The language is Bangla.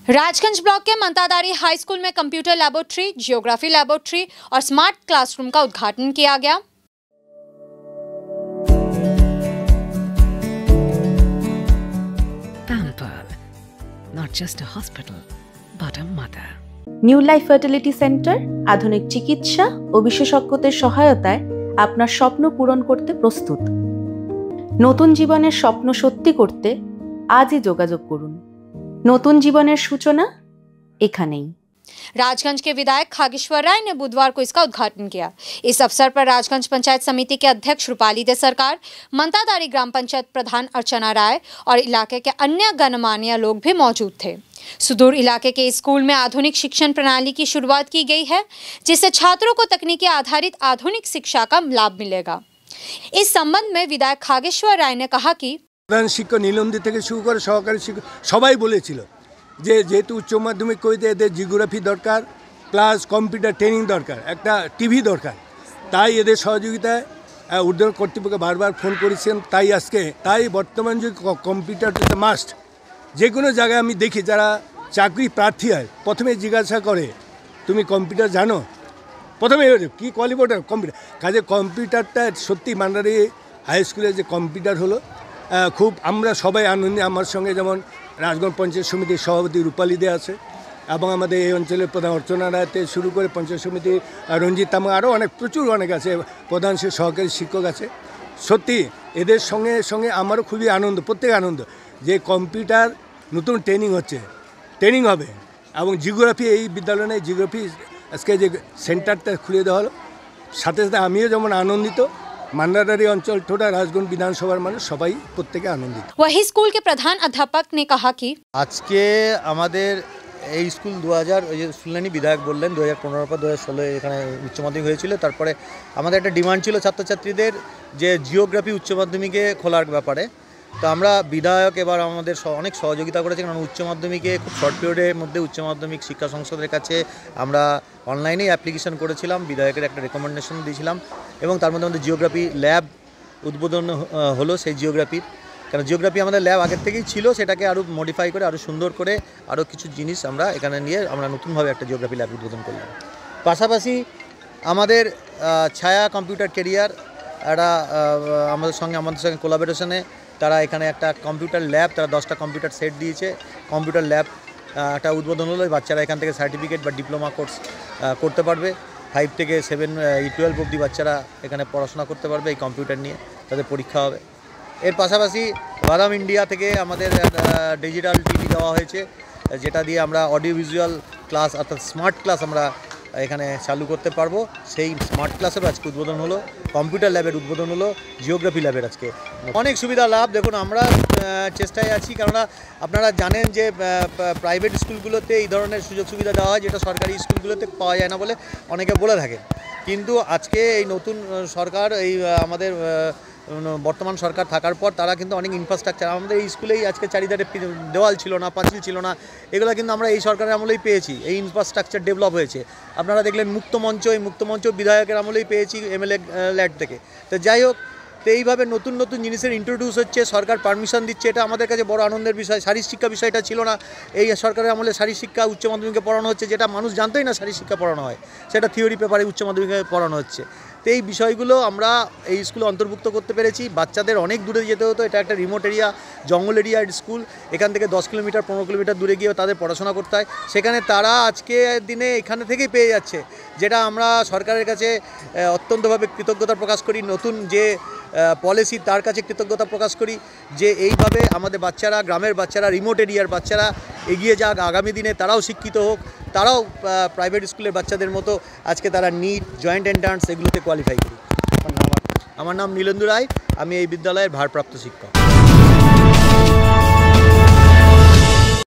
राजगंज ब्लॉक के मंतादारी हाई स्कूल में कंप्यूटर लैबोरेटरी, जियोग्राफी लैबोरेटरी और स्मार्ट क्लासरूम का उद्घाटन किया गया। Pampered, not just a hospital, but a mother. New life fertility centre আধুনিক চিকিৎসা ও বিশেষজ্ঞদের সহায়তায় আপনার স্বপ্ন পূরণ করতে প্রস্তুত। নতুন জীবনের স্বপ্ন সত্যি করতে আজই যোগাযোগ করুন। নতুন জীবনের সূচনা এখানেই। राजगंज के विधायक खागेश्वर राय ने बुधवार को इसका उद्घाटन किया। इस अवसर पर राजगंज पंचायत समिति के अध्यक्ष रूपाली दे सरकार, मंतादारी ग्राम पंचायत प्रधान अर्चना राय और इलाके के अन्य गणमान्य लोग भी मौजूद थे। सुदूर इलाके के स्कूल में आधुनिक शिक्षण प्रणाली की शुरुआत की गई है, जिससे छात्रों को तकनीकी आधारित आधुनिक शिक्षा का लाभ मिलेगा। इस संबंध में विधायक खागेश्वर राय ने कहा कि प्रधान शिक्षक नीलंदी থেকে শুরু করে সহকারী শিক্ষক সবাই বলেছিল যে যেহেতু উচ্চ মাধ্যমিক কইতে এদের জিওগ্রাফি দরকার প্লাস কম্পিউটার ট্রেনিং দরকার, একটা টিভি দরকার, তাই এদের সহযোগিতায় ঊর্ধ্বতন কর্তৃপক্ষকে বারবার ফোন করেছেন। তাই বর্তমান যে কম্পিউটারটা মাস্ট, যে কোনো জায়গায় আমি দেখি যারা চাকরি প্রার্থী হয় প্রথমে জিজ্ঞাসা করে তুমি কম্পিউটার জানো, প্রথমে কী কোয়ালিফাইড কম্পিউটার। কাজে কম্পিউটারটা সত্যি মান্দারি হাই স্কুলে যে কম্পিউটার হলো খুব আমরা সবাই আনন্দে। আমার সঙ্গে যেমন রাজগঞ্জ পঞ্চায়েত সমিতির সভাপতি রূপালী দে আছে এবং আমাদের এই অঞ্চলের প্রধান অর্চনা রায়তে শুরু করে পঞ্চায়েত সমিতি রঞ্জিত তামা আরও প্রচুর অনেক আছে, প্রধান সে সহকারী শিক্ষক আছে। সত্যি এদের সঙ্গে আমারও খুবই আনন্দ, প্রত্যেক আনন্দ যে কম্পিউটার নতুন ট্রেনিং হবে এবং জিওগ্রাফি এই বিদ্যালয়ে নেই, জিওগ্রাফি আজকে যে সেন্টারটা খুলে দেওয়া হলো, সাথে সাথে আমিও যেমন আনন্দিত, मंदादारी अंचल टोटा राजगंज विधानसभा मानुष सबाई प्रत्येके आनंदित। वही स्कूल के प्रधान अध्यापक ने कहा कि आज के आमादेर এই স্কুল 2000 শুনলেনি বিধায়ক বললেন 2015 পর 2016 এখানে উচ্চ মাধ্যমিক হয়েছিল। তারপরে আমাদের একটা ডিমান্ড ছিল ছাত্রছাত্রীদের যে জিওগ্রাফি উচ্চ মাধ্যমিকে খোলার ব্যাপারে। তো আমরা বিধায়ক এবার আমাদের অনেক সহযোগিতা করেছে, কারণ উচ্চ মাধ্যমিকে খুব শর্ট পিরিয়ডের মধ্যে উচ্চ মাধ্যমিক শিক্ষা সংসদের কাছে আমরা অনলাইনেই অ্যাপ্লিকেশন করেছিলাম, বিধায়কের একটা রেকমেন্ডেশন দিয়েছিলাম এবং তার মধ্যে আমাদের জিওগ্রাফি ল্যাব উদ্বোধন হলো। সেই জিওগ্রাফির কারণ জিওগ্রাফি আমাদের ল্যাব আগের থেকেই ছিল, সেটাকে আরও মডিফাই করে আরও সুন্দর করে আরও কিছু জিনিস আমরা এখানে নিয়ে আমরা নতুনভাবে একটা জিওগ্রাফি ল্যাব উদ্বোধন করলাম। পাশাপাশি আমাদের ছায়া কম্পিউটার কেরিয়ার একটা আমাদের সঙ্গে কোলাবোরেশনে তারা এখানে একটা কম্পিউটার ল্যাব, তারা 10টা কম্পিউটার সেট দিয়েছে। কম্পিউটার ল্যাব একটা উদ্বোধন হলো, বাচ্চারা এখান থেকে সার্টিফিকেট বা ডিপ্লোমা কোর্স করতে পারবে। 5 থেকে 12 অবধি বাচ্চারা এখানে পড়াশোনা করতে পারবে এই কম্পিউটার নিয়ে, তাদের পরীক্ষা হবে। এর পাশাপাশি বাদাম ইন্ডিয়া থেকে আমাদের ডিজিটাল টিভি দেওয়া হয়েছে, যেটা দিয়ে আমরা অডিও ভিজুয়াল ক্লাস অর্থাৎ স্মার্ট ক্লাস আমরা এখানে চালু করতে পারবো। সেই স্মার্ট ক্লাসেরও আজকে উদ্বোধন হলো, কম্পিউটার ল্যাবের উদ্বোধন হলো, জিওগ্রাফি ল্যাবের আজকে অনেক সুবিধা লাভ। দেখুন আমরা চেষ্টায় আছি, কেননা আপনারা জানেন যে প্রাইভেট স্কুলগুলোতে এই ধরনের সুযোগ সুবিধা দেওয়া হয় যেটা সরকারি স্কুলগুলোতে পাওয়া যায় না বলে অনেকে বলে থাকেন। কিন্তু আজকে এই নতুন সরকার এই আমাদের বর্তমান সরকার থাকার পর তারা কিন্তু অনেক ইনফ্রাস্ট্রাকচার আমাদের এই স্কুলেই আজকে চারিধারে দেওয়াল ছিল না, পাঁচিল ছিল না, এগুলো কিন্তু আমরা এই সরকারের আমলেই পেয়েছি। এই ইনফ্রাস্ট্রাকচার ডেভেলপ হয়েছে। আপনারা দেখলেন মুক্তমঞ্চ, এই মুক্তমঞ্চ বিধায়কের আমলেই পেয়েছি এমএলএ ল্যাড থেকে। তো যাই হোক, তো এইভাবে নতুন নতুন জিনিসের ইন্ট্রোডিউস হচ্ছে, সরকার পারমিশন দিচ্ছে, এটা আমাদের কাছে বড় আনন্দের বিষয়। শারীর শিক্ষা বিষয়টা ছিল না, এই সরকারের আমলে শারীর শিক্ষা উচ্চ মাধ্যমিকে পড়ানো হচ্ছে, যেটা মানুষ জানতোই না শারীর শিক্ষা পড়ানো হয়, সেটা থিওরি পেপারে উচ্চ মাধ্যমিকে পড়ানো হচ্ছে। তো এই বিষয়গুলো আমরা এই স্কুলে অন্তর্ভুক্ত করতে পেরেছি। বাচ্চাদের অনেক দূরে যেতে হতো, এটা একটা রিমোট এরিয়া, জঙ্গল এরিয়ার স্কুল, এখান থেকে 10 কিলোমিটার 15 কিলোমিটার দূরে গিয়ে তাদের পড়াশোনা করতে হয়, সেখানে তারা আজকে দিনে এখানে থেকেই পেয়ে যাচ্ছে, যেটা আমরা সরকারের কাছে অত্যন্তভাবে কৃতজ্ঞতা প্রকাশ করি। নতুন যে পলিসি তার কাছে কৃতজ্ঞতা প্রকাশ করি যে এইভাবে আমাদের বাচ্চারা, গ্রামের বাচ্চারা, রিমোট এরিয়ার বাচ্চারা এগিয়ে যাক, আগামী দিনে তারাও শিক্ষিত হোক, তারাও প্রাইভেট স্কুলের বাচ্চাদের মতো আজকে তারা নিট, জয়েন্ট এন্ট্রান্স এগুলোতে কোয়ালিফাই করুক। আমার নাম নীলেন্দু রায়, আমি এই বিদ্যালয়ের ভারপ্রাপ্ত শিক্ষক।